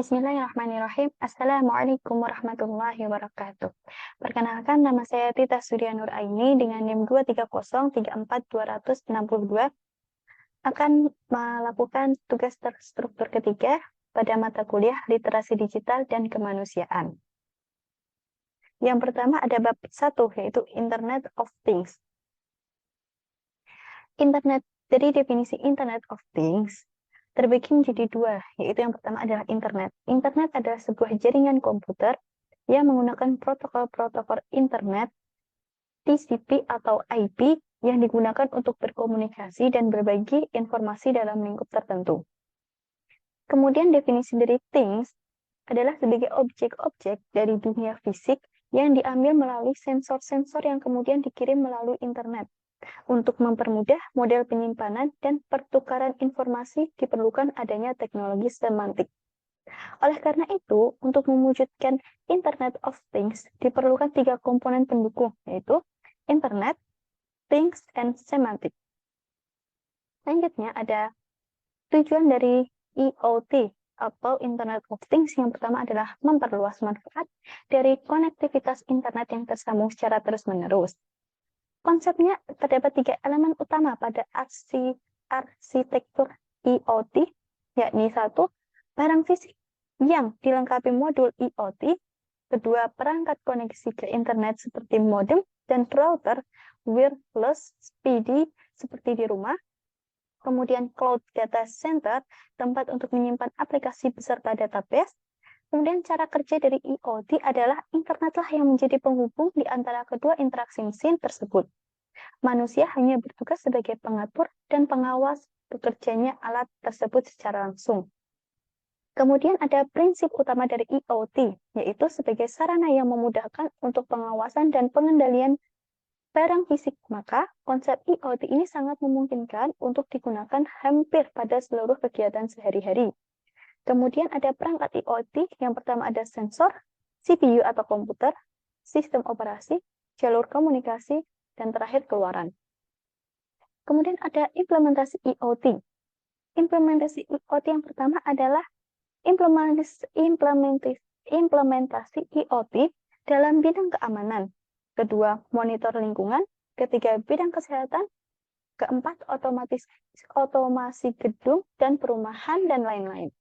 Bismillahirrahmanirrahim. Assalamualaikum warahmatullahi wabarakatuh. Perkenalkan, nama saya Tita Surya Nur Aini dengan NIM 230342662 akan melakukan tugas terstruktur ketiga pada mata kuliah Literasi Digital dan Kemanusiaan. Yang pertama ada bab 1, yaitu Internet of Things. Dari definisi Internet of Things terbagi menjadi dua, yaitu yang pertama adalah internet. Internet adalah sebuah jaringan komputer yang menggunakan protokol-protokol internet, TCP atau IP, yang digunakan untuk berkomunikasi dan berbagi informasi dalam lingkup tertentu. Kemudian definisi dari things adalah sebagai objek-objek dari dunia fisik yang diambil melalui sensor-sensor yang kemudian dikirim melalui internet. Untuk mempermudah model penyimpanan dan pertukaran informasi diperlukan adanya teknologi semantik. Oleh karena itu, untuk mewujudkan Internet of Things diperlukan 3 komponen pendukung, yaitu Internet, Things, and Semantic. Selanjutnya ada tujuan dari IoT atau Internet of Things. Yang pertama adalah memperluas manfaat dari konektivitas internet yang tersambung secara terus-menerus. Konsepnya terdapat 3 elemen utama pada arsitektur IoT, yakni 1, barang fisik yang dilengkapi modul IoT, 2, perangkat koneksi ke internet seperti modem dan router wireless speedy seperti di rumah, kemudian cloud data center, tempat untuk menyimpan aplikasi beserta database. Kemudian cara kerja dari IoT adalah internetlah yang menjadi penghubung di antara kedua interaksi mesin tersebut. Manusia hanya bertugas sebagai pengatur dan pengawas bekerjanya alat tersebut secara langsung. Kemudian ada prinsip utama dari IoT, yaitu sebagai sarana yang memudahkan untuk pengawasan dan pengendalian barang fisik. Maka konsep IoT ini sangat memungkinkan untuk digunakan hampir pada seluruh kegiatan sehari-hari. Kemudian ada perangkat IoT, yang pertama ada sensor, CPU atau komputer, sistem operasi, jalur komunikasi, dan terakhir keluaran. Kemudian ada implementasi IoT. Implementasi IoT yang pertama adalah implementasi IoT dalam bidang keamanan. Kedua, monitor lingkungan. Ketiga, bidang kesehatan. Keempat, otomasi gedung dan perumahan, dan lain-lain.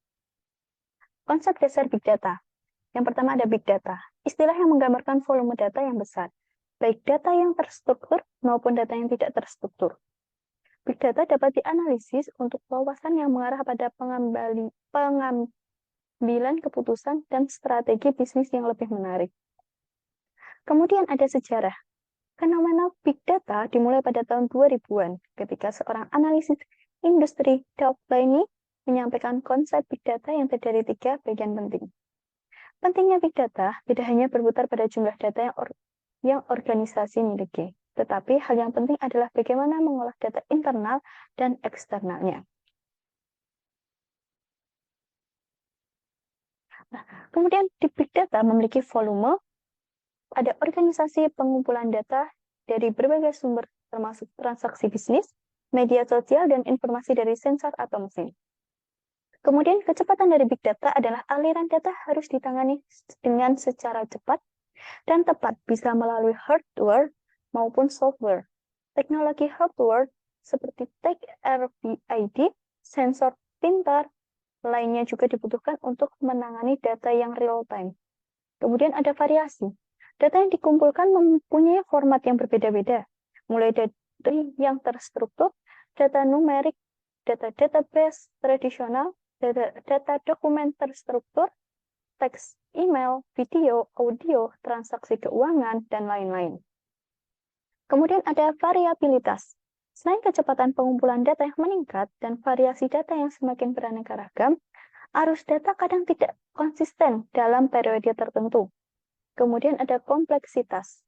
Konsep dasar Big Data. Yang pertama ada Big Data, istilah yang menggambarkan volume data yang besar, baik data yang terstruktur maupun data yang tidak terstruktur. Big Data dapat dianalisis untuk wawasan yang mengarah pada pengambilan keputusan dan strategi bisnis yang lebih menarik. Kemudian ada sejarah. Fenomena Big Data dimulai pada tahun 2000-an ketika seorang analisis industri Doug Blaney menyampaikan konsep Big Data yang terdiri 3 bagian penting. Pentingnya Big Data tidak hanya berputar pada jumlah data yang organisasi miliki, tetapi hal yang penting adalah bagaimana mengolah data internal dan eksternalnya. Nah, kemudian di Big Data memiliki volume, ada organisasi pengumpulan data dari berbagai sumber termasuk transaksi bisnis, media sosial, dan informasi dari sensor atau mesin. Kemudian kecepatan dari Big Data adalah aliran data harus ditangani dengan secara cepat dan tepat, bisa melalui hardware maupun software. Teknologi hardware seperti Tag RFID, sensor pintar, lainnya juga dibutuhkan untuk menangani data yang real-time. Kemudian ada variasi. Data yang dikumpulkan mempunyai format yang berbeda-beda, mulai dari yang terstruktur, data numerik, data database tradisional, data dokumen terstruktur, teks, email, video, audio, transaksi keuangan, dan lain-lain. Kemudian ada variabilitas. Selain kecepatan pengumpulan data yang meningkat dan variasi data yang semakin beraneka ragam, arus data kadang tidak konsisten dalam periode tertentu. Kemudian ada kompleksitas.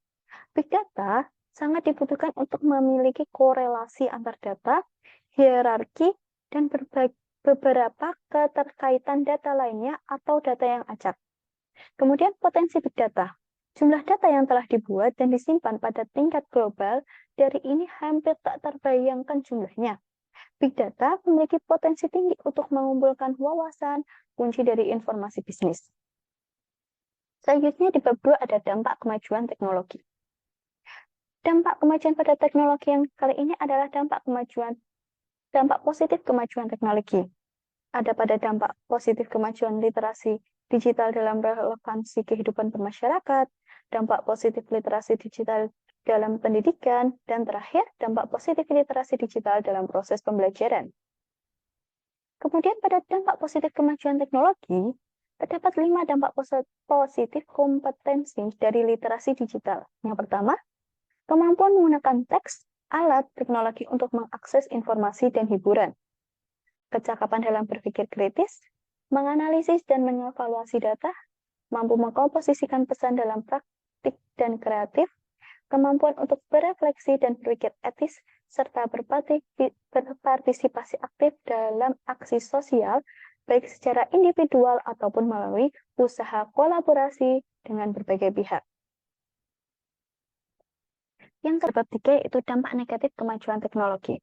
Big Data sangat dibutuhkan untuk memiliki korelasi antar data, hierarki, dan beberapa keterkaitan data lainnya atau data yang acak. Kemudian potensi Big Data. Jumlah data yang telah dibuat dan disimpan pada tingkat global, dari ini hampir tak terbayangkan jumlahnya. Big data memiliki potensi tinggi untuk mengumpulkan wawasan kunci dari informasi bisnis. Selanjutnya di bab 2 ada dampak kemajuan teknologi. Dampak kemajuan pada teknologi yang kali ini adalah dampak positif kemajuan teknologi. Ada pada dampak positif kemajuan literasi digital dalam relevansi kehidupan bermasyarakat, dampak positif literasi digital dalam pendidikan, dan terakhir, dampak positif literasi digital dalam proses pembelajaran. Kemudian pada dampak positif kemajuan teknologi, terdapat 5 dampak positif kompetensi dari literasi digital. Yang pertama, kemampuan menggunakan teks, alat, teknologi untuk mengakses informasi dan hiburan. Kecakapan dalam berpikir kritis, menganalisis dan mengevaluasi data, mampu mengkomposisikan pesan dalam praktik dan kreatif, kemampuan untuk berefleksi dan berpikir etis, serta berpartisipasi aktif dalam aksi sosial, baik secara individual ataupun melalui usaha kolaborasi dengan berbagai pihak. Yang ketiga yaitu dampak negatif kemajuan teknologi.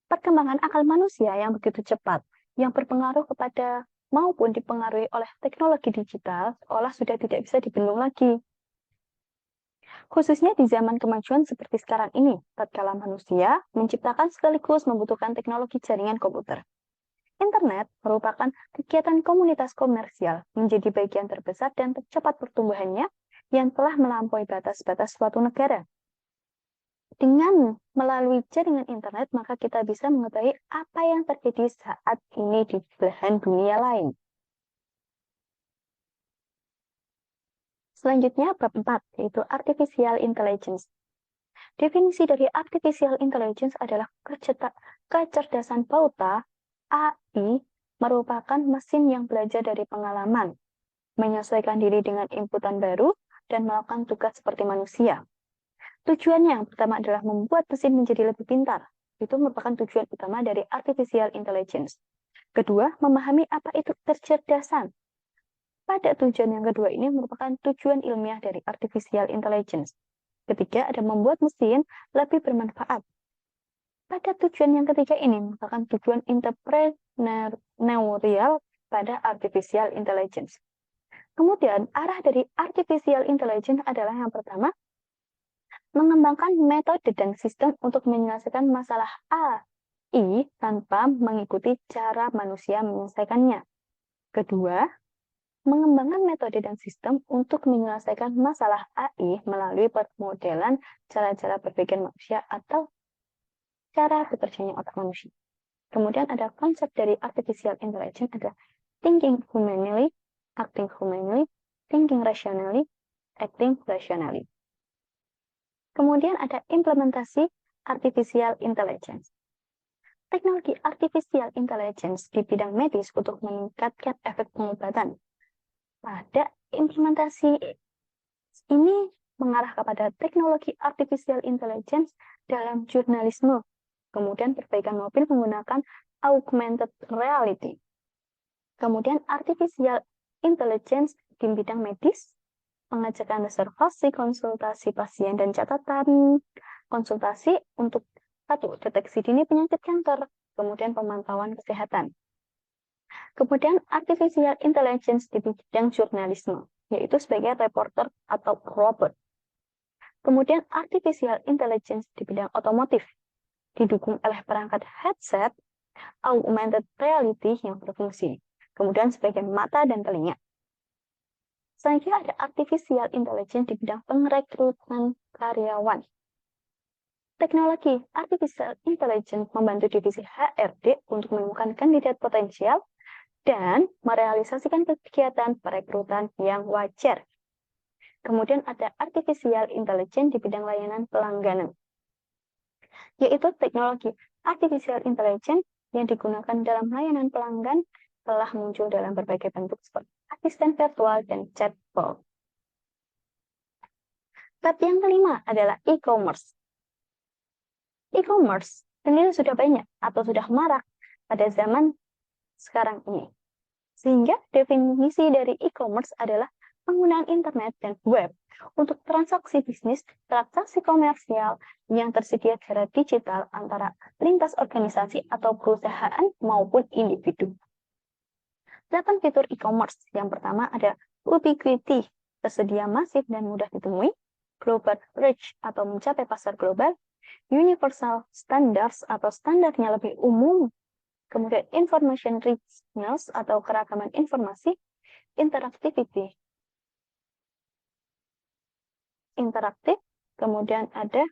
Perkembangan akal manusia yang begitu cepat, yang berpengaruh kepada maupun dipengaruhi oleh teknologi digital, seolah sudah tidak bisa dibendung lagi. Khususnya di zaman kemajuan seperti sekarang ini, tatkala manusia menciptakan sekaligus membutuhkan teknologi jaringan komputer. Internet merupakan kegiatan komunitas komersial menjadi bagian terbesar dan tercepat pertumbuhannya yang telah melampaui batas-batas suatu negara. Dengan melalui jaringan internet, maka kita bisa mengetahui apa yang terjadi saat ini di belahan dunia lain. Selanjutnya, bab 4, yaitu Artificial Intelligence. Definisi dari Artificial Intelligence adalah kecerdasan bauta, AI, merupakan mesin yang belajar dari pengalaman, menyesuaikan diri dengan inputan baru, dan melakukan tugas seperti manusia. Tujuannya yang pertama adalah membuat mesin menjadi lebih pintar. Itu merupakan tujuan utama dari Artificial Intelligence. Kedua, memahami apa itu kecerdasan. Pada tujuan yang kedua ini merupakan tujuan ilmiah dari Artificial Intelligence. Ketiga, ada membuat mesin lebih bermanfaat. Pada tujuan yang ketiga ini merupakan tujuan entrepreneurial pada Artificial Intelligence. Kemudian, arah dari Artificial Intelligence adalah yang pertama, mengembangkan metode dan sistem untuk menyelesaikan masalah AI tanpa mengikuti cara manusia menyelesaikannya. Kedua, mengembangkan metode dan sistem untuk menyelesaikan masalah AI melalui permodelan cara-cara berpikir manusia atau cara bekerjanya otak manusia. Kemudian ada konsep dari Artificial Intelligence ada thinking humanly, acting humanly, thinking rationally, acting rationally. Kemudian ada implementasi Artificial Intelligence. Teknologi Artificial Intelligence di bidang medis untuk meningkatkan efek pengobatan. Pada implementasi ini mengarah kepada teknologi Artificial Intelligence dalam jurnalisme, kemudian perbaikan mobil menggunakan augmented reality. Kemudian Artificial Intelligence di bidang medis, pengecekan reservasi, konsultasi pasien dan catatan, konsultasi untuk deteksi dini penyakit kanker, kemudian pemantauan kesehatan. Kemudian Artificial Intelligence di bidang jurnalisme, yaitu sebagai reporter atau robot. Kemudian Artificial Intelligence di bidang otomotif, didukung oleh perangkat headset, augmented reality yang berfungsi, kemudian sebagai mata dan telinga. Selanjutnya ada Artificial Intelligence di bidang pengrekrutan karyawan. Teknologi Artificial Intelligence membantu divisi HRD untuk menemukan kandidat potensial dan merealisasikan kegiatan perekrutan yang wajar. Kemudian ada Artificial Intelligence di bidang layanan pelangganan, yaitu teknologi Artificial Intelligence yang digunakan dalam layanan pelanggan telah muncul dalam berbagai bentuk seperti asisten virtual dan chatbot. Bab yang kelima adalah e-commerce. E-commerce ini sudah banyak atau sudah marak pada zaman sekarang ini. Sehingga definisi dari e-commerce adalah penggunaan internet dan web untuk transaksi bisnis, transaksi komersial yang tersedia secara digital antara lintas organisasi atau perusahaan maupun individu. 8 fitur e-commerce. Yang pertama ada ubiquity, tersedia masif dan mudah ditemui, global reach atau mencapai pasar global, universal standards atau standarnya lebih umum, kemudian information richness atau keragaman informasi, interactivity, interaktif, kemudian ada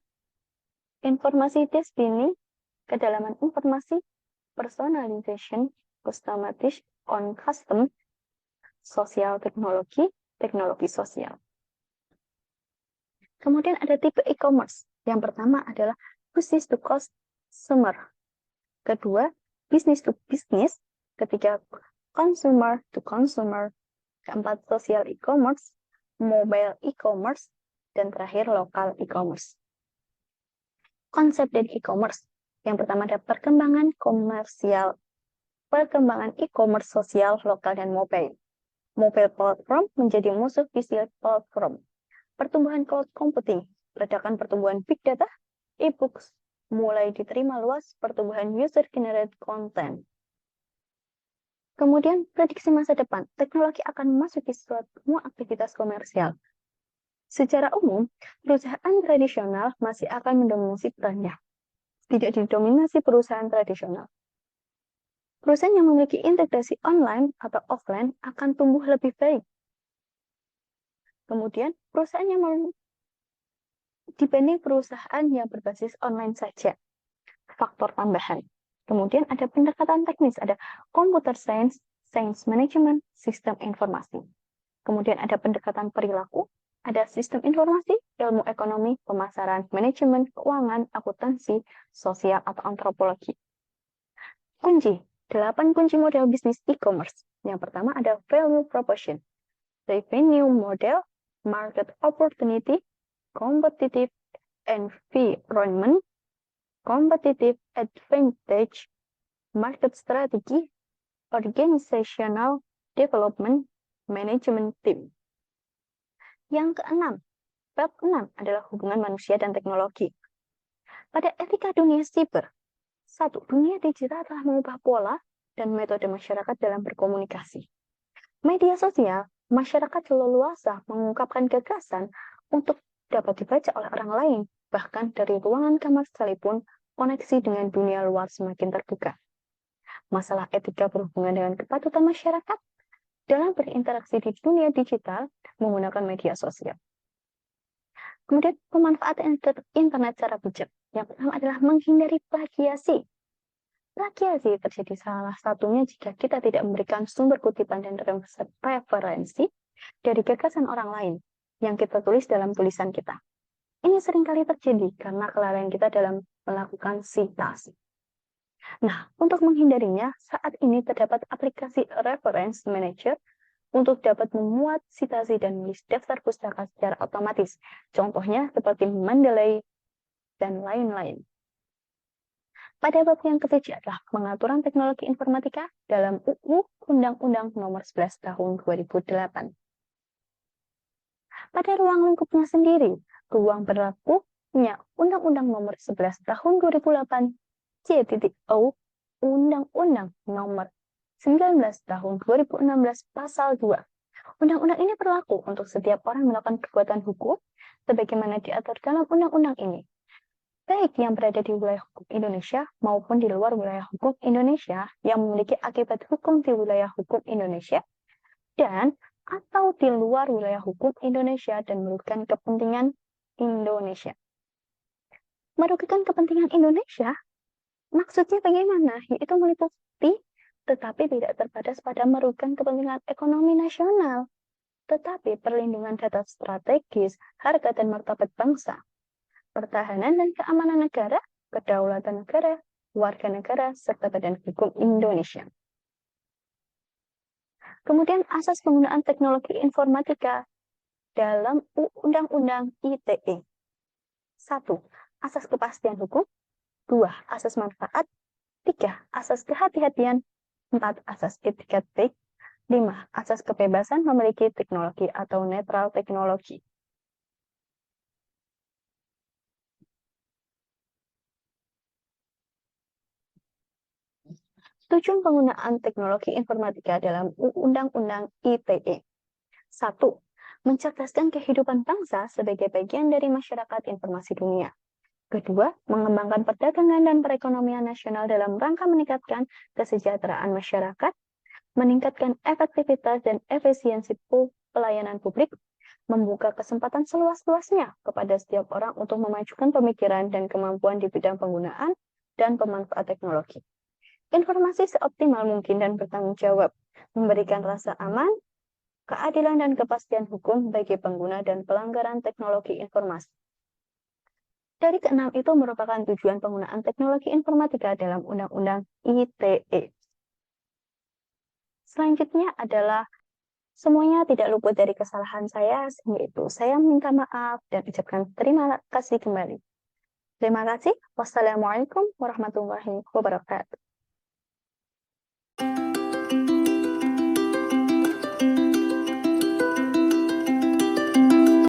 informasi destiny, kedalaman informasi, personalization, customization on custom, sosial teknologi, teknologi sosial. Kemudian ada tipe e-commerce. Yang pertama adalah business to consumer. Kedua, business to business. Ketiga, consumer to consumer. Keempat, social e-commerce, mobile e-commerce, dan terakhir lokal e-commerce. Konsep dari e-commerce. Yang pertama ada perkembangan komersial, perkembangan e-commerce sosial, lokal, dan mobile. Mobile platform menjadi musuh physical platform. Pertumbuhan cloud computing, ledakan pertumbuhan big data, e-books, mulai diterima luas, pertumbuhan user-generated content. Kemudian, prediksi masa depan, teknologi akan memasuki semua aktivitas komersial. Secara umum, perusahaan tradisional masih akan mendominasi perannya. Tidak didominasi perusahaan tradisional. Perusahaan yang memiliki integrasi online atau offline akan tumbuh lebih baik. Kemudian, perusahaan yang dibanding perusahaan yang berbasis online saja. Faktor tambahan. Kemudian ada pendekatan teknis, ada computer science, science management, sistem informasi. Kemudian ada pendekatan perilaku, ada sistem informasi, ilmu ekonomi, pemasaran, manajemen, keuangan, akuntansi, sosial, atau antropologi. Kunci, 8 kunci model bisnis e-commerce. Yang pertama ada value proposition, revenue model, market opportunity, competitive environment, competitive advantage, market strategy, organizational development, management team. Yang keenam, bab 6 adalah hubungan manusia dan teknologi. Pada etika dunia siber, 1. Dunia digital telah mengubah pola dan metode masyarakat dalam berkomunikasi. Media sosial, masyarakat leluasa mengungkapkan gagasan untuk dapat dibaca oleh orang lain, bahkan dari ruangan kamar sekalipun koneksi dengan dunia luar semakin terbuka. Masalah etika berhubungan dengan kepatutan masyarakat dalam berinteraksi di dunia digital menggunakan media sosial. Kemudian pemanfaatan internet secara bijak. Yang pertama adalah menghindari plagiasi. Plagiasi terjadi salah satunya jika kita tidak memberikan sumber kutipan dan referensi dari gagasan orang lain yang kita tulis dalam tulisan kita. Ini seringkali terjadi karena kelalaian kita dalam melakukan sitasi. Nah, untuk menghindarinya, saat ini terdapat aplikasi Reference Manager untuk dapat memuat sitasi dan menulis daftar pustaka secara otomatis. Contohnya seperti Mendeley dan lain-lain. Pada bab yang ketiga adalah pengaturan teknologi informatika dalam UU Undang-Undang Nomor 11 Tahun 2008. Pada ruang lingkupnya sendiri, ruang berlakunya Undang-Undang Nomor 11 Tahun 2008 C.O. Undang-Undang Nomor 19 Tahun 2016 Pasal 2. Undang-undang ini berlaku untuk setiap orang melakukan perbuatan hukum sebagaimana diatur dalam undang-undang ini, baik yang berada di wilayah hukum Indonesia maupun di luar wilayah hukum Indonesia yang memiliki akibat hukum di wilayah hukum Indonesia dan atau di luar wilayah hukum Indonesia dan merugikan kepentingan Indonesia. Merugikan kepentingan Indonesia maksudnya bagaimana? Yaitu meliputi tetapi tidak terbatas pada merugikan kepentingan ekonomi nasional, tetapi perlindungan data strategis, harga dan martabat bangsa, pertahanan dan keamanan negara, kedaulatan negara, warga negara, serta badan hukum Indonesia. Kemudian asas penggunaan teknologi informatika dalam Undang-Undang ITE. 1. Asas kepastian hukum. 2. Asas manfaat. 3. Asas kehati-hatian. 4. Asas etika baik. 5. Asas kebebasan memiliki teknologi atau netral teknologi. Tujuan penggunaan teknologi informatika dalam Undang-Undang ITE. 1. Mencerdaskan kehidupan bangsa sebagai bagian dari masyarakat informasi dunia. Kedua, mengembangkan perdagangan dan perekonomian nasional dalam rangka meningkatkan kesejahteraan masyarakat, meningkatkan efektivitas dan efisiensi pelayanan publik, membuka kesempatan seluas-luasnya kepada setiap orang untuk memajukan pemikiran dan kemampuan di bidang penggunaan dan pemanfaat teknologi. Informasi seoptimal mungkin dan bertanggung jawab, memberikan rasa aman, keadilan dan kepastian hukum bagi pengguna dan pelanggaran teknologi informasi. Dari keenam itu merupakan tujuan penggunaan teknologi informatika dalam Undang-Undang ITE. Selanjutnya adalah semuanya tidak luput dari kesalahan saya, sehingga itu saya minta maaf dan ucapkan terima kasih kembali. Terima kasih. Wassalamualaikum warahmatullahi wabarakatuh.